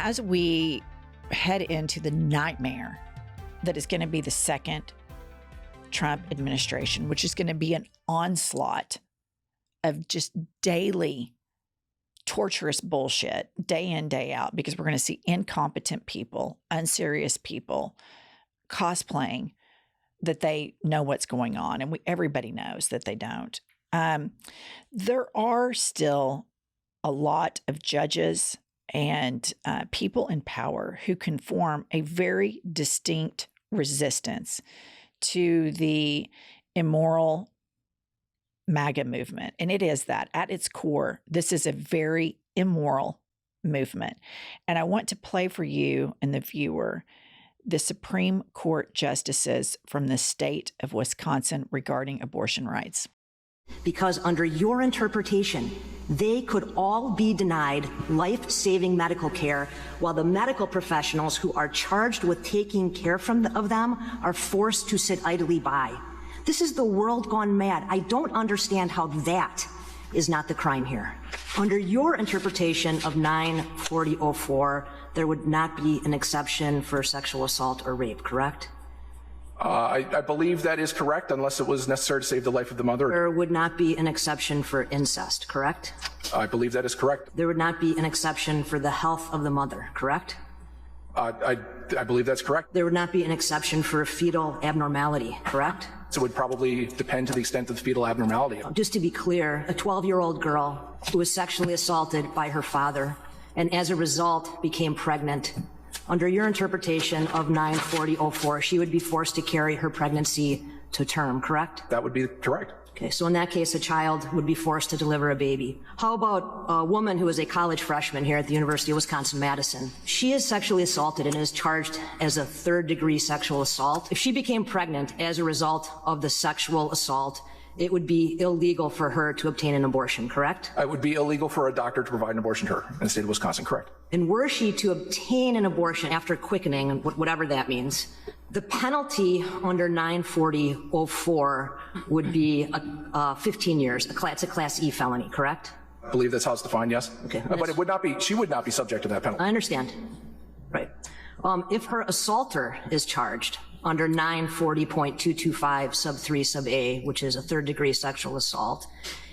as we head into the nightmare that is going to be the second Trump administration, which is going to be an onslaught of just daily torturous bullshit, day in, day out, because we're going to see incompetent people, unserious people cosplaying that they know what's going on. And everybody knows that they don't. There are still a lot of judges and people in power who can form a very distinct resistance to the immoral MAGA movement. And it is that at its core, this is a very immoral movement. And I want to play for you and the viewer the Supreme Court justices from the state of Wisconsin regarding abortion rights. Because under your interpretation, they could all be denied life-saving medical care while the medical professionals who are charged with taking care of them are forced to sit idly by. This is the world gone mad. I don't understand how that is not the crime here. Under your interpretation of 94004, there would not be an exception for sexual assault or rape, correct? I believe that is correct, unless it was necessary to save the life of the mother. There would not be an exception for incest, correct? I believe that is correct. There would not be an exception for the health of the mother, correct? I believe that's correct. There would not be an exception for fetal abnormality, correct? So it would probably depend to the extent of the fetal abnormality. Just to be clear, a 12-year-old girl who was sexually assaulted by her father and as a result became pregnant, under your interpretation of 94004, she would be forced to carry her pregnancy to term, correct? That would be correct. Okay, so in that case, a child would be forced to deliver a baby. How about a woman who is a college freshman here at the University of Wisconsin-Madison? She is sexually assaulted and is charged as a third-degree sexual assault. If she became pregnant as a result of the sexual assault, it would be illegal for her to obtain an abortion, correct? It would be illegal for a doctor to provide an abortion to her in the state of Wisconsin, correct? And were she to obtain an abortion after quickening, whatever that means, the penalty under 94004 would be 15 years. It's a Class E felony, correct? I believe that's how it's defined, yes. Okay. But it would not be, she would not be subject to that penalty. I understand. Right. If her assaulter is charged under 940.225 sub 3 sub A, which is a third-degree sexual assault,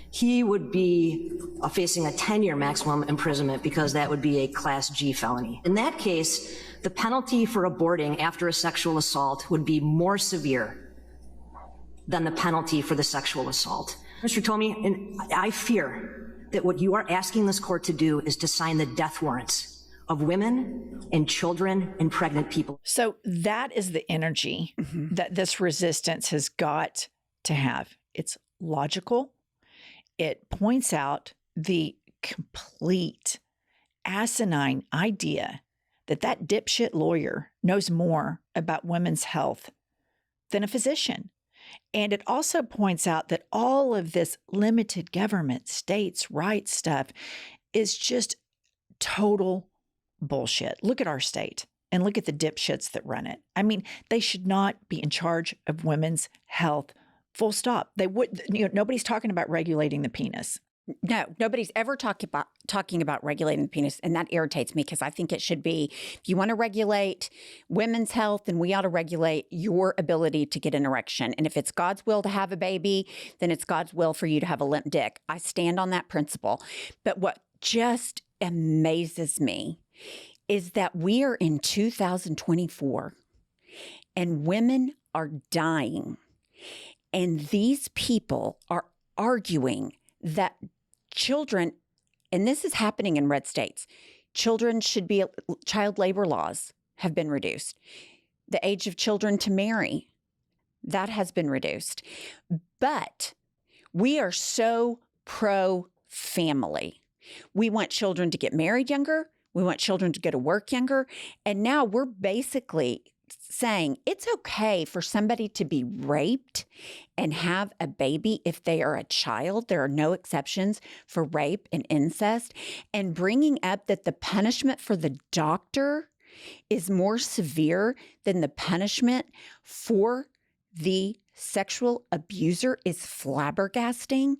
he would be facing a 10-year maximum imprisonment because that would be a Class G felony. In that case, the penalty for aborting after a sexual assault would be more severe than the penalty for the sexual assault. Mr. Tomey, and I fear that what you are asking this court to do is to sign the death warrants of women and children and pregnant people. So that is the energy that this resistance has got to have. It's logical. It points out the complete asinine idea that that dipshit lawyer knows more about women's health than a physician. And it also points out that all of this limited government, states' rights stuff is just total bullshit. Look at our state and look at the dipshits that run it. I mean, they should not be in charge of women's health. Full stop. They would, nobody's talking about regulating the penis. No, nobody's ever talking about regulating the penis, and that irritates me because I think it should be, if you want to regulate women's health, then we ought to regulate your ability to get an erection. And if it's God's will to have a baby, then it's God's will for you to have a limp dick. I stand on that principle. But what just amazes me is that we are in 2024 and women are dying. And these people are arguing that children, and this is happening in red states, children should be, child labor laws have been reduced. The age of children to marry, that has been reduced. But we are so pro-family. We want children to get married younger. We want children to go to work younger. And now we're basically saying it's okay for somebody to be raped and have a baby if they are a child. There are no exceptions for rape and incest. And bringing up that the punishment for the doctor is more severe than the punishment for the sexual abuser is flabbergasting.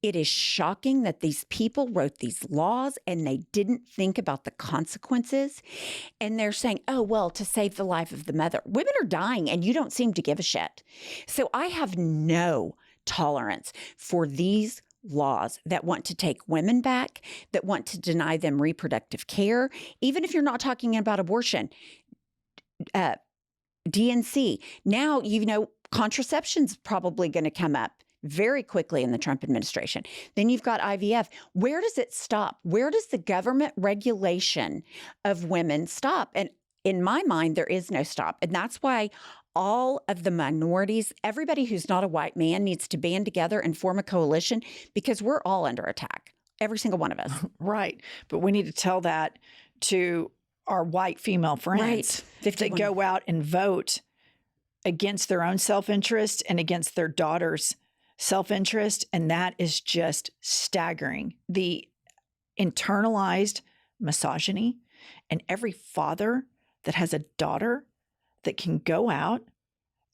It is shocking that these people wrote these laws and they didn't think about the consequences. And they're saying, oh, well, to save the life of the mother. Women are dying and you don't seem to give a shit. So I have no tolerance for these laws that want to take women back, that want to deny them reproductive care, even if you're not talking about abortion. DNC. Now, contraception's probably going to come up very quickly in the Trump administration. Then you've got IVF. Where does it stop? Where does the government regulation of women stop? And in my mind, there is no stop. And that's why all of the minorities, everybody who's not a white man needs to band together and form a coalition because we're all under attack. Every single one of us. Right. But we need to tell that to our white female friends that go out and vote against their own self-interest and against their daughter's self-interest. And that is just staggering. The internalized misogyny, and every father that has a daughter that can go out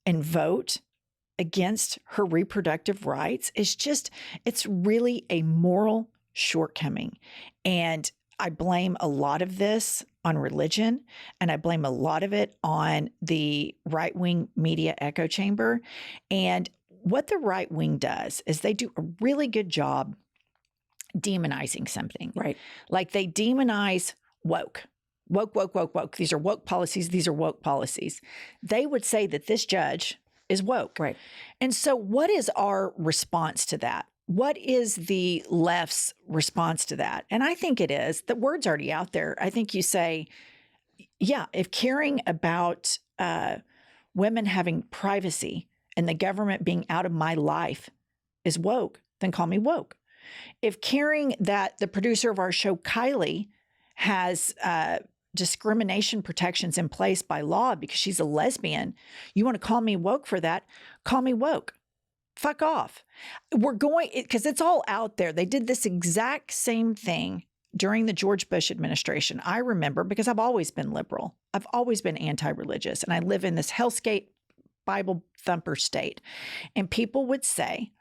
and vote against her reproductive rights is just, it's really a moral shortcoming. And I blame a lot of this on religion, and I blame a lot of it on the right-wing media echo chamber. And what the right wing does is they do a really good job demonizing something. Right. Like they demonize woke. Woke, woke, woke, woke. These are woke policies. These are woke policies. They would say that this judge is woke. Right. And so what is our response to that? What is the left's response to that? And I think it is, the word's already out there. I think you say, yeah, if caring about women having privacy and the government being out of my life is woke, then call me woke. If caring that the producer of our show, Kylie, has discrimination protections in place by law because she's a lesbian, you want to call me woke for that, call me woke. Fuck off. We're going, because it's all out there. They did this exact same thing during the George Bush administration. I remember, because I've always been liberal. I've always been anti-religious, and I live in this hellscape Bible thumper state. And people would say,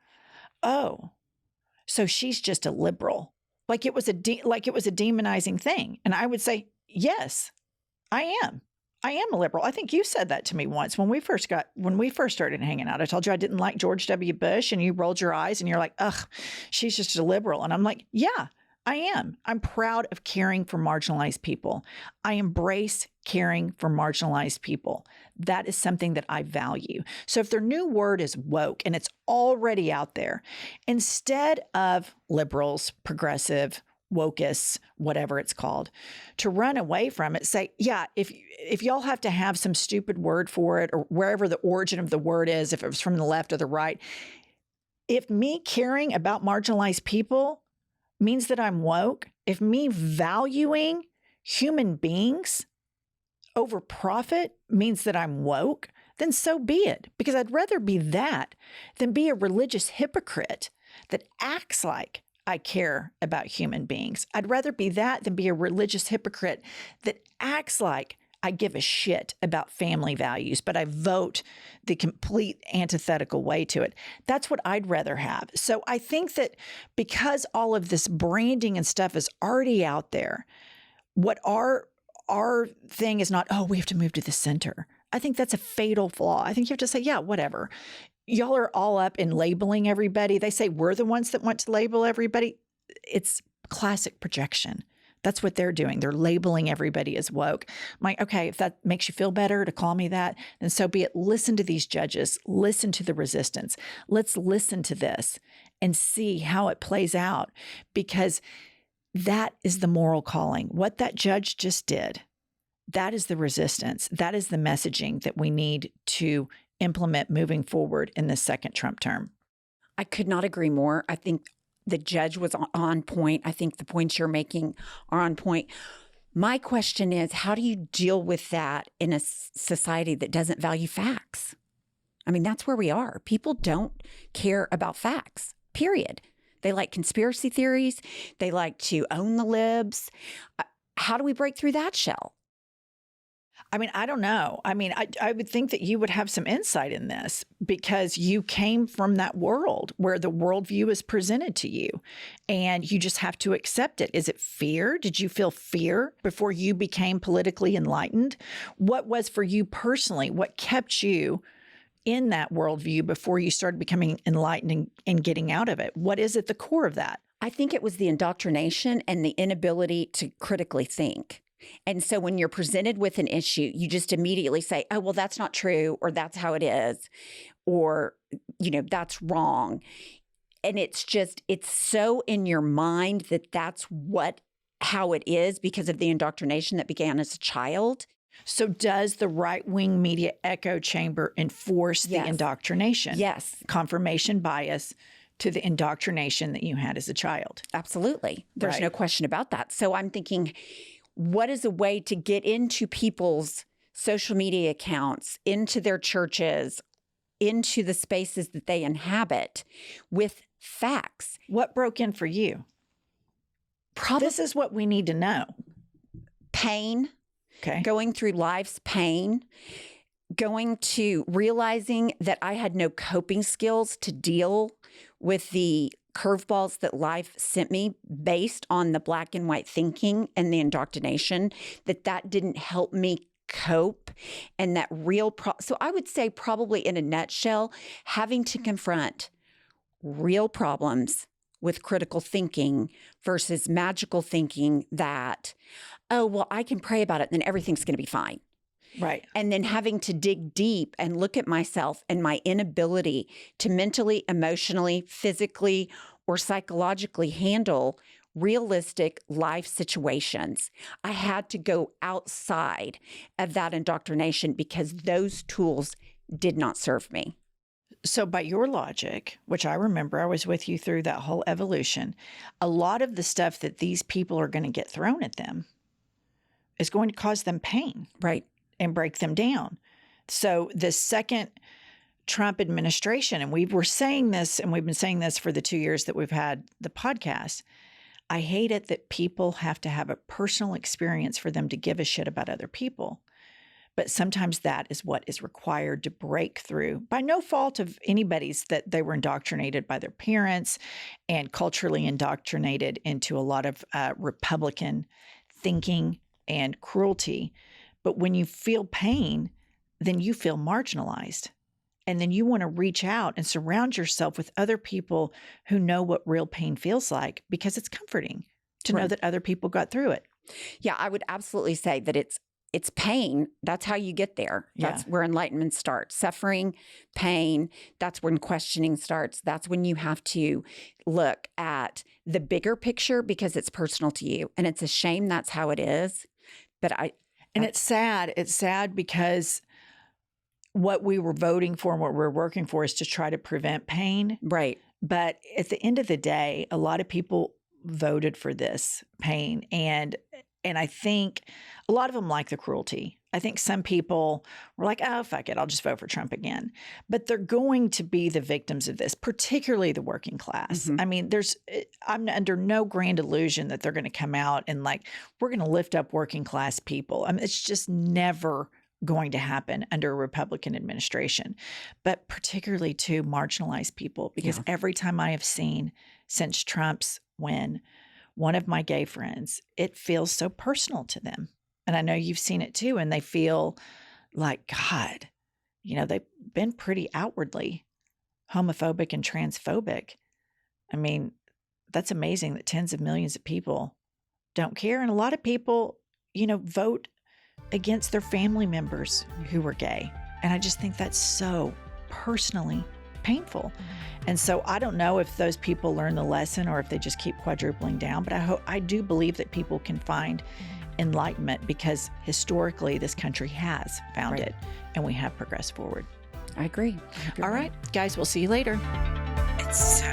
oh, so she's just a liberal. Like it was a demonizing thing. And I would say, yes, I am. I am a liberal. I think you said that to me once when we first started hanging out. I told you I didn't like George W. Bush, and you rolled your eyes and you're like, ugh, she's just a liberal. And I'm like, yeah, I am. I'm proud of caring for marginalized people. I embrace caring for marginalized people. That is something that I value. So if their new word is woke and it's already out there, instead of liberals, progressive, wokus, whatever it's called, to run away from it, say, yeah, if y'all have to have some stupid word for it, or wherever the origin of the word is, if it was from the left or the right, if me caring about marginalized people means that I'm woke, if me valuing human beings over profit means that I'm woke, then so be it. Because I'd rather be that than be a religious hypocrite that acts like I care about human beings. I'd rather be that than be a religious hypocrite that acts like I give a shit about family values, but I vote the complete antithetical way to it. That's what I'd rather have. So I think that because all of this branding and stuff is already out there, what our thing is not, oh, we have to move to the center. I think that's a fatal flaw. I think you have to say, yeah, whatever. Y'all are all up in labeling everybody. They say we're the ones that want to label everybody. It's classic projection. That's what they're doing. They're labeling everybody as woke. I'm like, okay, if that makes you feel better to call me that, then so be it. Listen to these judges. Listen to the resistance. Let's listen to this and see how it plays out, because that is the moral calling. What that judge just did, that is the resistance. That is the messaging that we need to implement moving forward in the second Trump term. I could not agree more. I think the judge was on point. I think the points you're making are on point. My question is, how do you deal with that in a society that doesn't value facts? I mean, that's where we are. People don't care about facts, period. They like conspiracy theories. They like to own the libs. How do we break through that shell? I mean, I don't know. I mean, I would think that you would have some insight in this because you came from that world where the worldview is presented to you and you just have to accept it. Is it fear? Did you feel fear before you became politically enlightened? What was for you personally? What kept you in that worldview before you started becoming enlightened and getting out of it? What is at the core of that? I think it was the indoctrination and the inability to critically think. And so when you're presented with an issue, you just immediately say, oh, well, that's not true, or that's how it is, or, that's wrong. And it's so in your mind that that's how it is because of the indoctrination that began as a child. So does the right-wing media echo chamber enforce the indoctrination? Yes. Confirmation bias to the indoctrination that you had as a child. Absolutely. There's Right. no question about that. So I'm thinking, what is a way to get into people's social media accounts, into their churches, into the spaces that they inhabit with facts? What broke in for you? This is what we need to know. Pain, Okay. going through life's pain, going to realizing that I had no coping skills to deal with the curveballs that life sent me based on the black and white thinking and the indoctrination, that didn't help me cope. And that so I would say probably in a nutshell, having to confront real problems with critical thinking versus magical thinking that, oh, well, I can pray about it and then everything's going to be fine. Right. And then having to dig deep and look at myself and my inability to mentally, emotionally, physically, or psychologically handle realistic life situations. I had to go outside of that indoctrination because those tools did not serve me. So by your logic, which I remember I was with you through that whole evolution, a lot of the stuff that these people are going to get thrown at them is going to cause them pain. Right. And break them down. So the second Trump administration, and we were saying this, and we've been saying this for the 2 years that we've had the podcast, I hate it that people have to have a personal experience for them to give a shit about other people. But sometimes that is what is required to break through, by no fault of anybody's, that they were indoctrinated by their parents and culturally indoctrinated into a lot of Republican thinking and cruelty. But when you feel pain, then you feel marginalized. And then you want to reach out and surround yourself with other people who know what real pain feels like, because it's comforting to know that other people got through it. Yeah, I would absolutely say that it's pain. That's how you get there. That's where enlightenment starts. Suffering, pain, that's when questioning starts. That's when you have to look at the bigger picture because it's personal to you. And it's a shame that's how it is. But And it's sad. It's sad because what we were voting for and what we're working for is to try to prevent pain. Right. But at the end of the day, a lot of people voted for this pain. And I think a lot of them like the cruelty. I think some people were like, oh, fuck it, I'll just vote for Trump again. But they're going to be the victims of this, particularly the working class. Mm-hmm. I mean, I'm under no grand illusion that they're going to come out and we're going to lift up working class people. I mean, it's just never going to happen under a Republican administration, but particularly to marginalized people, because every time I have seen since Trump's win, one of my gay friends, it feels so personal to them. And I know you've seen it too. And they feel like, God, they've been pretty outwardly homophobic and transphobic. I mean, that's amazing that tens of millions of people don't care. And a lot of people, vote against their family members who were gay. And I just think that's so personally painful. And so I don't know if those people learn the lesson or if they just keep quadrupling down, but I do believe that people can find enlightenment because historically this country has found it and we have progressed forward. I agree. All right, guys, we'll see you later. It's so